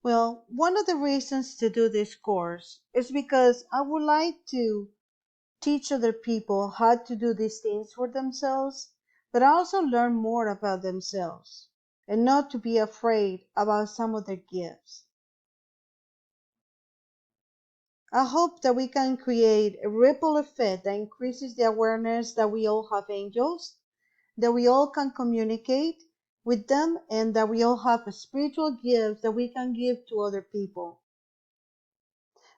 Well, one of the reasons to do this course is because I would like to teach other people how to do these things for themselves, but also learn more about themselves and not to be afraid about some of their gifts. I hope that we can create a ripple effect that increases the awareness that we all have angels, that we all can communicate with them, and that we all have a spiritual gift that we can give to other people.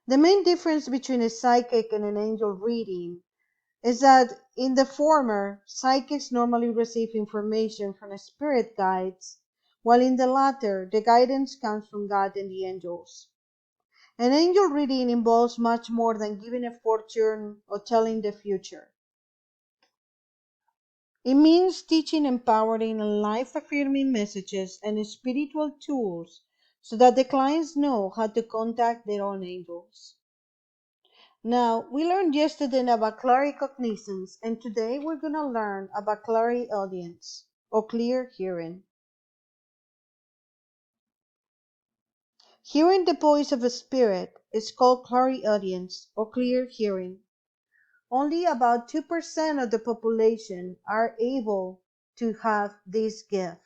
The main difference between a psychic and an angel reading is that in the former, psychics normally receive information from spirit guides, while in the latter, the guidance comes from God and the angels. An angel reading involves much more than giving a fortune or telling the future. It means teaching, empowering, and life-affirming messages and spiritual tools so that the clients know how to contact their own angels. Now, we learned yesterday about claircognizance, and today we're going to learn about clairaudience or clear hearing. Hearing the voice of a spirit is called clairaudience or clear hearing. Only about 2% of the population are able to have this gift.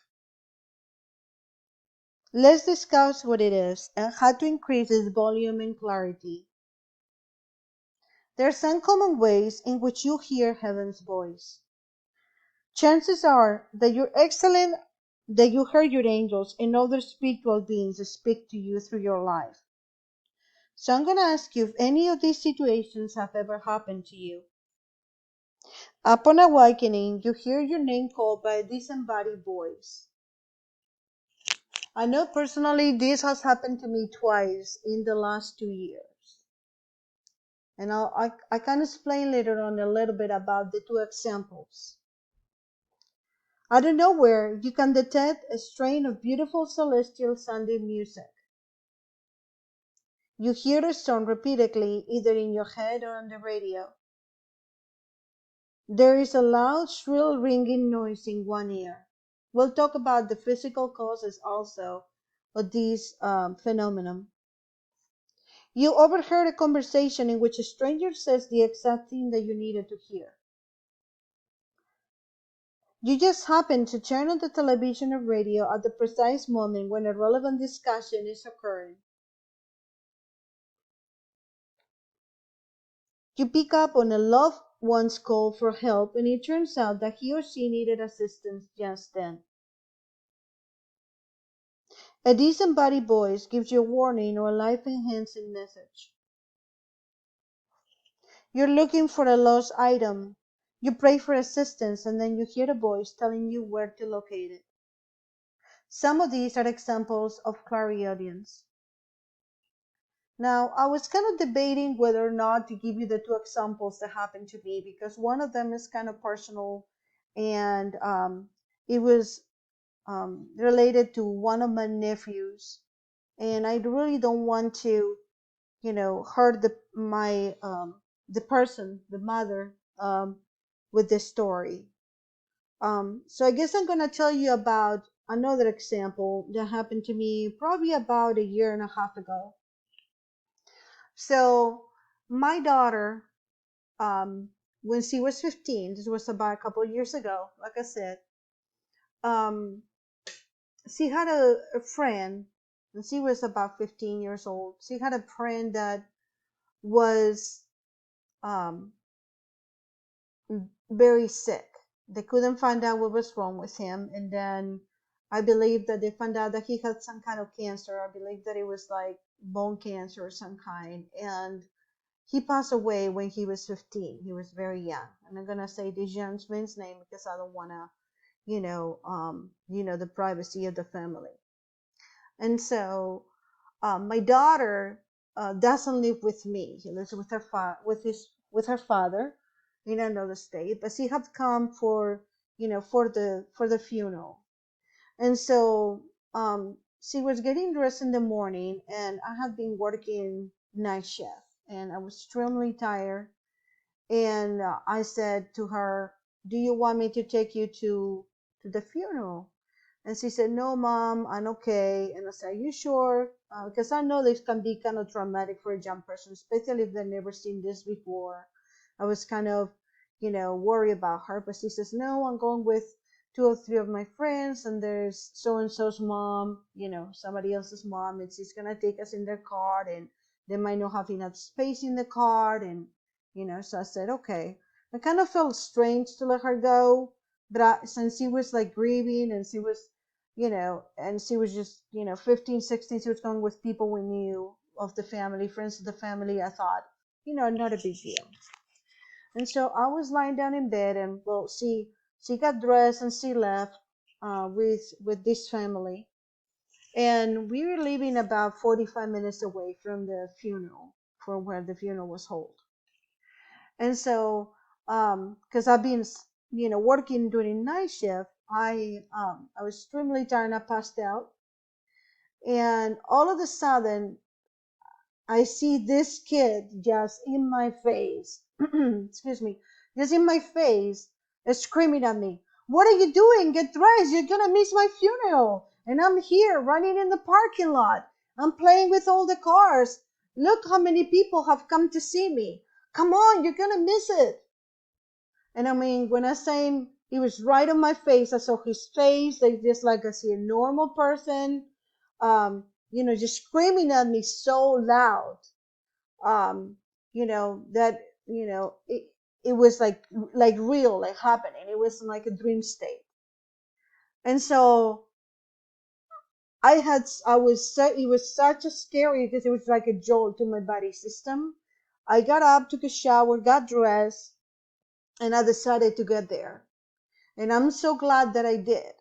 Let's discuss what it is and how to increase its volume and clarity. There are some common ways in which you hear heaven's voice. Chances are that you heard your angels and other spiritual beings speak to you through your life. So I'm going to ask you if any of these situations have ever happened to you. Upon awakening, you hear your name called by a disembodied voice. I know personally this has happened to me twice in the last 2 years. And I can explain later on a little bit about the two examples. Out of nowhere, you can detect a strain of beautiful celestial sounding music. You hear the song repeatedly, either in your head or on the radio. There is a loud, shrill ringing noise in one ear. We'll talk about the physical causes also of this phenomenon. You overheard a conversation in which a stranger says the exact thing that you needed to hear. You just happen to turn on the television or radio at the precise moment when a relevant discussion is occurring. You pick up on a loved one's call for help, and it turns out that he or she needed assistance just then. A disembodied voice gives you a warning or a life-enhancing message. You're looking for a lost item. You pray for assistance, and then you hear a voice telling you where to locate it. Some of these are examples of clairaudience. Now, I was kind of debating whether or not to give you the two examples that happened to me, because one of them is kind of personal, and it was related to one of my nephews, and I really don't want to, hurt the person, the mother, with this story. So I guess I'm gonna tell you about another example that happened to me probably about a year and a half ago. So my daughter, when she was 15, this was about a couple of years ago, like I said, um, she had a friend, and she was about 15 years old. She had a friend that was um, very sick. They couldn't find out what was wrong with him, and then I believe that they found out that he had some kind of cancer. I believe that it was like bone cancer of some kind, and he passed away when he was 15. He was very young. And I'm gonna say this young man's name because I don't wanna, the privacy of the family. And so my daughter doesn't live with me. She lives with her father in another state. But she had come for the funeral. And so she was getting dressed in the morning, and I had been working night shift, and I was extremely tired. And I said to her, "Do you want me to take you to the funeral?" And she said, no, Mom, I'm okay. And I said, are you sure? Because I know this can be kind of traumatic for a young person, especially if they've never seen this before. I was kind of, worried about her. But she says, no, I'm going with two or three of my friends, and there's so-and-so's mom, somebody else's mom, and she's going to take us in their car, and they might not have enough space in the car. And, so I said, okay. I kind of felt strange to let her go. But since she was like grieving, and she was, and she was just, 15, 16, she was going with people we knew of the family, friends of the family. I thought, not a big deal. And so I was lying down in bed, and well, she got dressed and she left with this family, and we were living about 45 minutes away from the funeral, from where the funeral was held. And so, because I've been, working during night shift, I was extremely tired. I passed out, and all of a sudden, I see this kid just in my face. Excuse me, just in my face, screaming at me. What are you doing? Get dressed. You're gonna miss my funeral. And I'm here running in the parking lot. I'm playing with all the cars. Look how many people have come to see me. Come on, you're gonna miss it. And I mean, when I say he was right on my face, I saw his face, just like I see a normal person, just screaming at me so loud, that, it was like real, like happening. It was like a dream state. And so it was such a scary, because it was like a jolt to my body system. I got up, took a shower, got dressed, and I decided to get there. And I'm so glad that I did.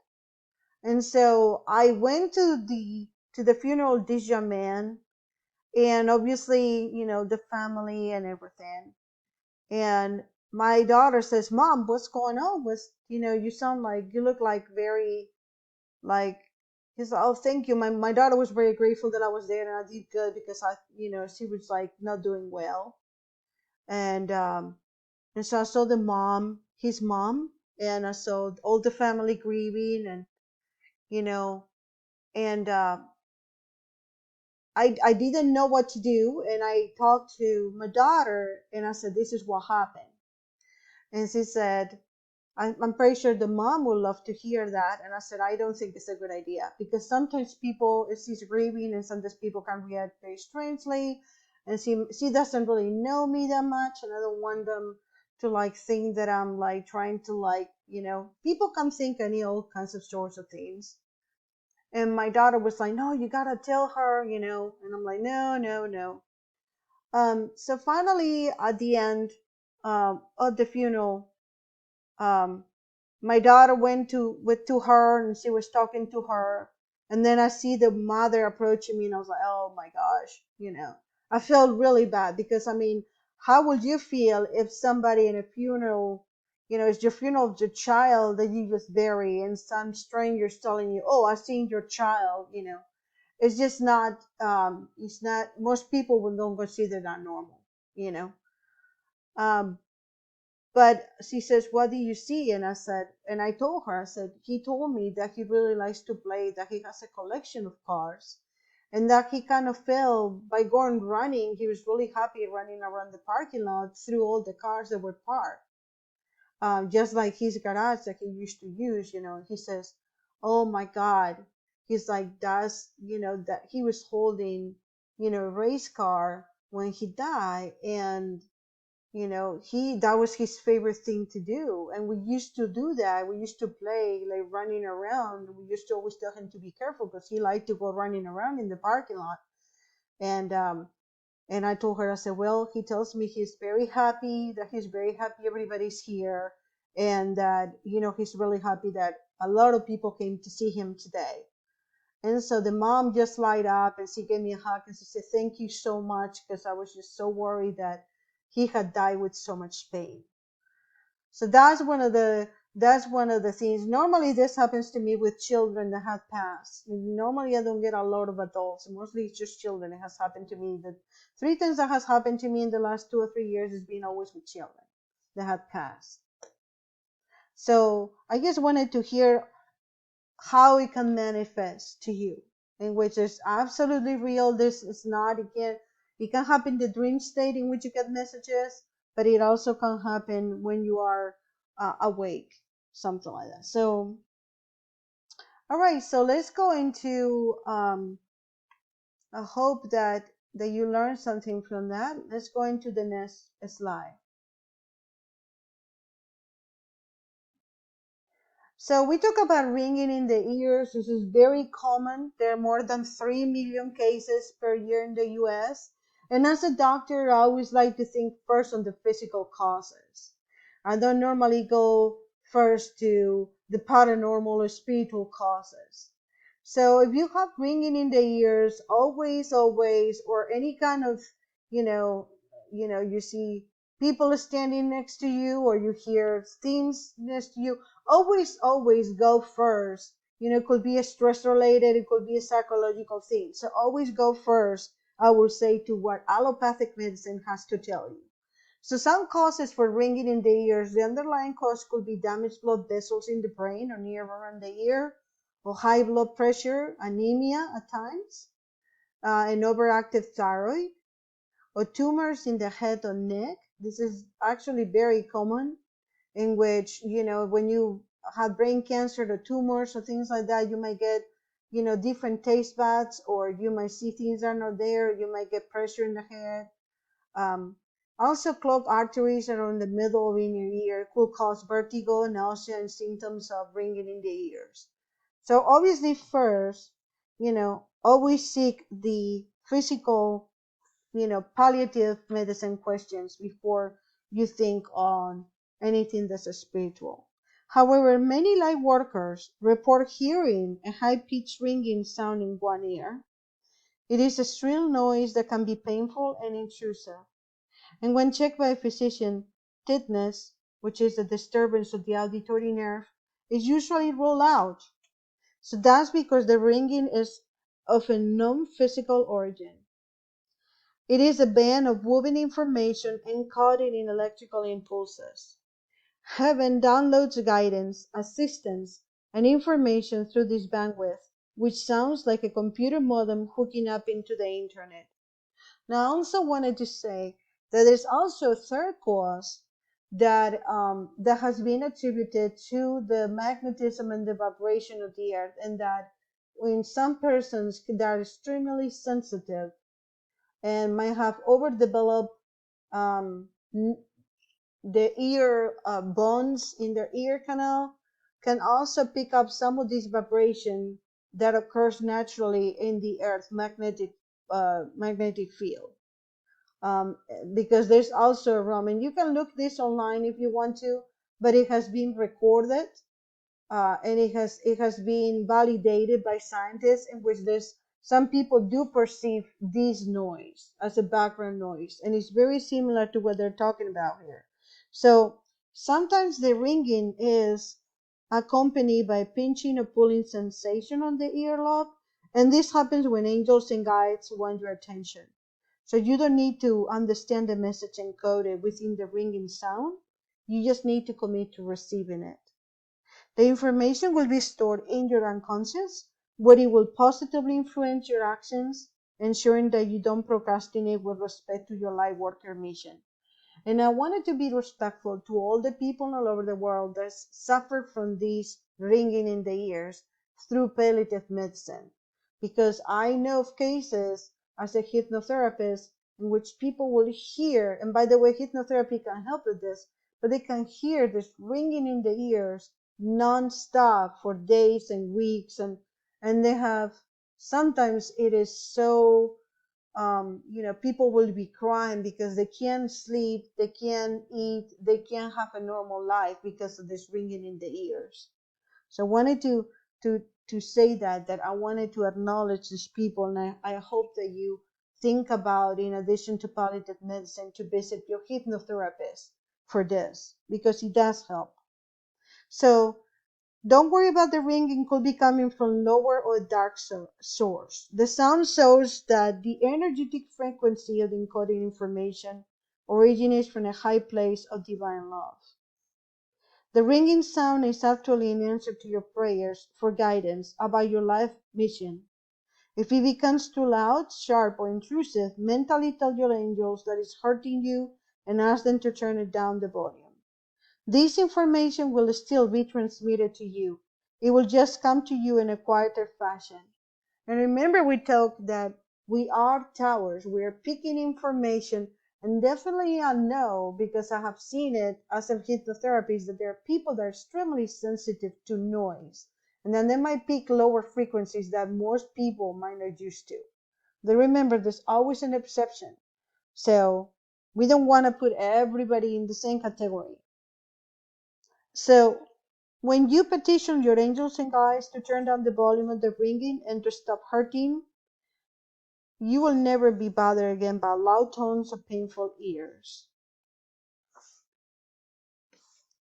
And so I went to the funeral of this young man, and obviously, the family and everything. And my daughter says, Mom, what's going on? You look like very, like, he's like, oh, thank you. My daughter was very grateful that I was there, and I did good, because she was like not doing well. And so I saw his mom, and I saw all the family grieving, and, you know, and I didn't know what to do. And I talked to my daughter, and I said, this is what happened. And she said, I'm pretty sure the mom would love to hear that. And I said, I don't think it's a good idea, because sometimes people, she's grieving, and sometimes people can react very strangely. And she doesn't really know me that much, and I don't want them to like think that I'm like trying to like, people can think any all kinds of sorts of things. And my daughter was like, no, you gotta tell her, and I'm like, no, no, no. So finally, at the end of the funeral, um, my daughter went to her, and she was talking to her. And then I see the mother approaching me, and I was like, oh my gosh, I felt really bad, because I mean, how would you feel if somebody in a funeral, it's your funeral of your child that you just bury, and some stranger's telling you, oh, I seen your child. It's just not, it's not, most people will don't consider that normal, you know um but she says, what do you see? And I told her, I said, he told me that he really likes to play, that he has a collection of cars, and that he kind of felt by going running, he was really happy running around the parking lot through all the cars that were parked, just like his garage that he used to use. He says, oh my God, he's like, that he was holding, a race car when he died. And that was his favorite thing to do. And we used to do that. We used to play like running around. We used to always tell him to be careful, because he liked to go running around in the parking lot. And I told her, I said, well, he tells me he's very happy, that he's very happy everybody's here, and that, he's really happy that a lot of people came to see him today. And so the mom just light up, and she gave me a hug, and she said, thank you so much, because I was just so worried that he had died with so much pain. So that's one of the things. Normally this happens to me with children that have passed. Normally I don't get a lot of adults. Mostly it's just children. It has happened to me. The 3 things that has happened to me in the last 2 or 3 years has been always with children that have passed. So I just wanted to hear how it can manifest to you, in which is absolutely real. This is not, it can happen in the dream state in which you get messages, but it also can happen when you are awake, something like that. So, all right, so let's go into, I hope that you learned something from that. Let's go into the next slide. So we talk about ringing in the ears. This is very common. There are more than 3 million cases per year in the US. And as a doctor, I always like to think first on the physical causes. I don't normally go first to the paranormal or spiritual causes. So if you have ringing in the ears, always, or any kind of, you know, you see people standing next to you, or you hear things next to you, always go first. It could be a stress related, it could be a psychological thing. So always go first, I will say, to what allopathic medicine has to tell you. So some causes for ringing in the ears, the underlying cause could be damaged blood vessels in the brain or near around the ear, or high blood pressure, anemia at times, an overactive thyroid, or tumors in the head or neck. This is actually very common, in which, when you have brain cancer or tumors or things like that, you might get, different taste buds, or you might see things that are not there. You might get pressure in the head. Also, clogged arteries around the middle of your ear could cause vertigo, nausea, and symptoms of ringing in the ears. So obviously, first, always seek the physical, palliative medicine questions before you think on anything that's spiritual. However, many light workers report hearing a high-pitched ringing sound in one ear. It is a shrill noise that can be painful and intrusive. And when checked by a physician, tinnitus, which is a disturbance of the auditory nerve, is usually ruled out. So that's because the ringing is of a non-physical origin. It is a band of woven information encoded in electrical impulses. Heaven downloads guidance, assistance, and information through this bandwidth, which sounds like a computer modem hooking up into the internet. Now, I also wanted to say that there's also a third cause that has been attributed to the magnetism and the vibration of the earth, and that in some persons that are extremely sensitive and might have overdeveloped um, the ear bones in their ear canal, can also pick up some of this vibration that occurs naturally in the earth's magnetic field. Because there's also a realm, and you can look this online if you want to, but it has been recorded, and it has been validated by scientists, in which there's some people do perceive this noise as a background noise, and it's very similar to what they're talking about here. So sometimes the ringing is accompanied by pinching or pulling sensation on the earlobe, and this happens when angels and guides want your attention. So you don't need to understand the message encoded within the ringing sound. You just need to commit to receiving it. The information will be stored in your unconscious, where it will positively influence your actions, ensuring that you don't procrastinate with respect to your light worker mission. And I wanted to be respectful to all the people all over the world that suffer from this ringing in the ears through palliative medicine, because I know of cases as a hypnotherapist in which people will hear, and by the way, hypnotherapy can help with this, but they can hear this ringing in the ears non-stop for days and weeks, and they have, sometimes it is so, people will be crying because they can't sleep, they can't eat, they can't have a normal life because of this ringing in the ears. So I wanted to say that I wanted to acknowledge these people, and I hope that you think about, in addition to palliative medicine, to visit your hypnotherapist for this, because it does help. So don't worry about the ringing. Could be coming from lower or dark source. The sound shows that the energetic frequency of the encoded information originates from a high place of divine love. The ringing sound is actually an answer to your prayers for guidance about your life mission. If it becomes too loud, sharp, or intrusive, mentally tell your angels that it's hurting you and ask them to turn it down the volume. This information will still be transmitted to you. It will just come to you in a quieter fashion. And remember, we talked that we are towers. We are picking information, and definitely I know, because I have seen it as a hypnotherapist, that there are people that are extremely sensitive to noise. And then they might pick lower frequencies that most people might not used to. But remember, there's always an exception. So we don't want to put everybody in the same category. So when you petition your angels and guides to turn down the volume of the ringing and to stop hurting, you will never be bothered again by loud tones or painful ears.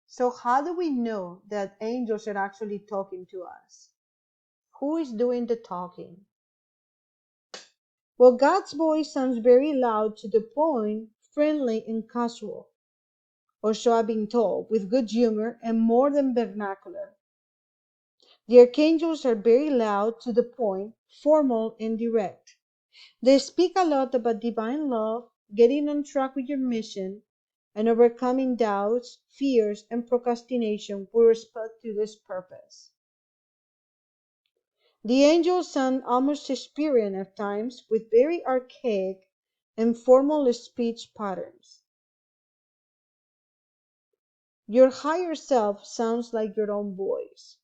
So how do we know that angels are actually talking to us? Who is doing the talking? Well, God's voice sounds very loud, to the point, friendly, and casual, or so I've been told, with good humor and more than vernacular. The archangels are very loud, to the point, formal, and direct. They speak a lot about divine love, getting on track with your mission, and overcoming doubts, fears, and procrastination with respect to this purpose. The angels sound almost Shakespearean at times, with very archaic and formal speech patterns. Your higher self sounds like your own voice.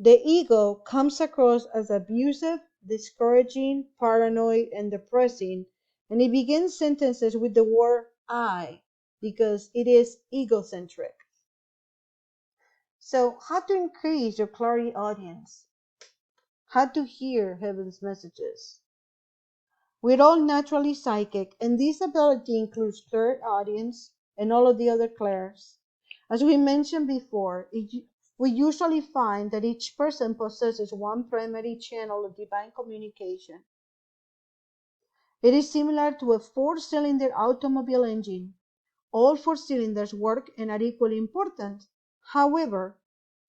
The ego comes across as abusive, discouraging, paranoid, and depressing, and it begins sentences with the word I, because it is egocentric. So, how to increase your clairaudience? How to hear heaven's messages? We're all naturally psychic, and this ability includes clairaudience and all of the other clairs. As we mentioned before, we usually find that each person possesses one primary channel of divine communication. It is similar to a four-cylinder automobile engine. All four cylinders work and are equally important. However,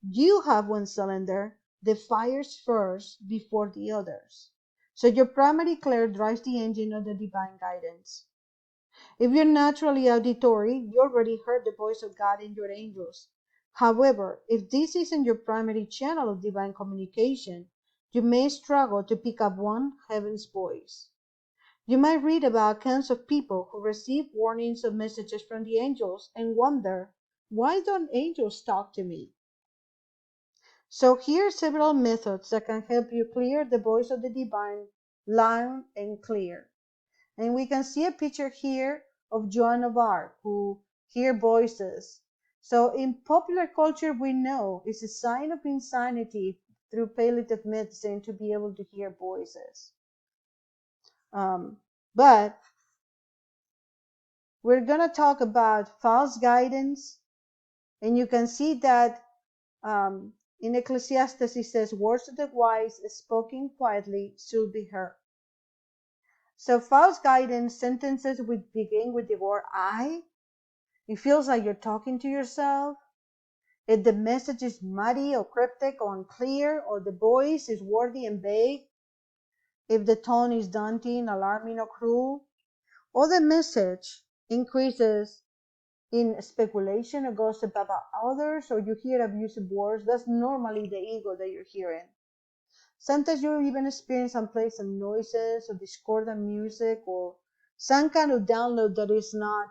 you have one cylinder that fires first before the others. So your primary clair drives the engine of the divine guidance. If you're naturally auditory, you already heard the voice of God and your angels. However, if this isn't your primary channel of divine communication, you may struggle to pick up one heaven's voice. You might read about accounts of people who receive warnings or messages from the angels and wonder, why don't angels talk to me? So here are several methods that can help you clear the voice of the divine loud and clear. And we can see a picture here of Joan of Arc, who hear voices. So in popular culture, we know it's a sign of insanity through palliative medicine to be able to hear voices. But we're going to talk about false guidance. And you can see that in Ecclesiastes it says, words of the wise spoken quietly should be heard. So false guidance sentences would begin with the word I. It feels like you're talking to yourself. If the message is muddy or cryptic or unclear, or the voice is wordy and vague, if the tone is daunting, alarming, or cruel, or the message increases in speculation or gossip about others, or you hear abusive words, that's normally the ego that you're hearing. Sometimes you even experience unpleasant noises or discordant music or some kind of download that is not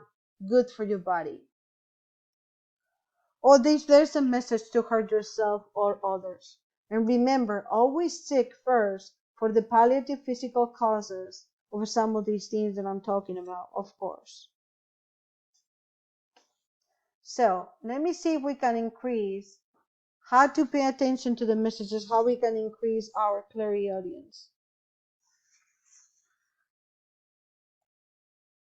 good for your body. Or there's a message to hurt yourself or others. And remember, always seek first for the palliative physical causes of some of these things that I'm talking about, of course. So let me see if we can increase how to pay attention to the messages, how we can increase our clairaudience.